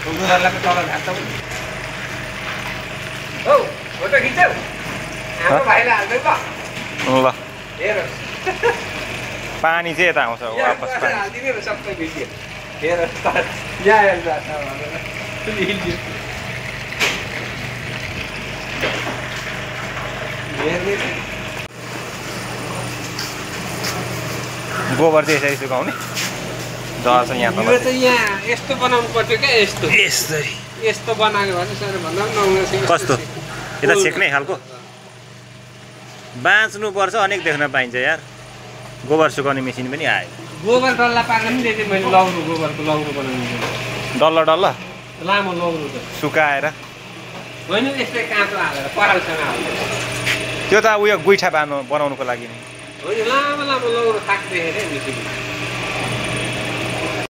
गोबरलाई तल झार्छौ हौ फोटो खिचौ हाम्रो भाइलाई हाल्दै ल हेर पानी चाहिँ यता आउँछ वापस पानी हाल्दिने र सबै भिडियो हेर यहाँ हेर्छ गोबर चाहिँ यसरी सुकाउने जहाँ चाहिँ यहाँ यो चाहिँ यहाँ यस्तो बनाउनु पर्थ्यो क्या यस्तो यसरी यस्तो बनाएको भने सर भन्दा पनि कस्तो यता छेक्ने खालको बाँच्नुपर्छ अनेक देख्न पाइन्छ यार गोबर सुकाउने मेसिन पनि आयो गोबर डल्ला पार्न पनि दिएँ मैले लौरो गोबरको लौरो बनाउनु डल्ला डल्ला लामो लौरो त सुकाएर होइन यस्तै काँचो हालेर परालसँग हाल्नु त्यो त उयो गुइठा बनाउनुको लागि नि होइन लामो लामो लौरो थाक्दै हेरेँ मेसिन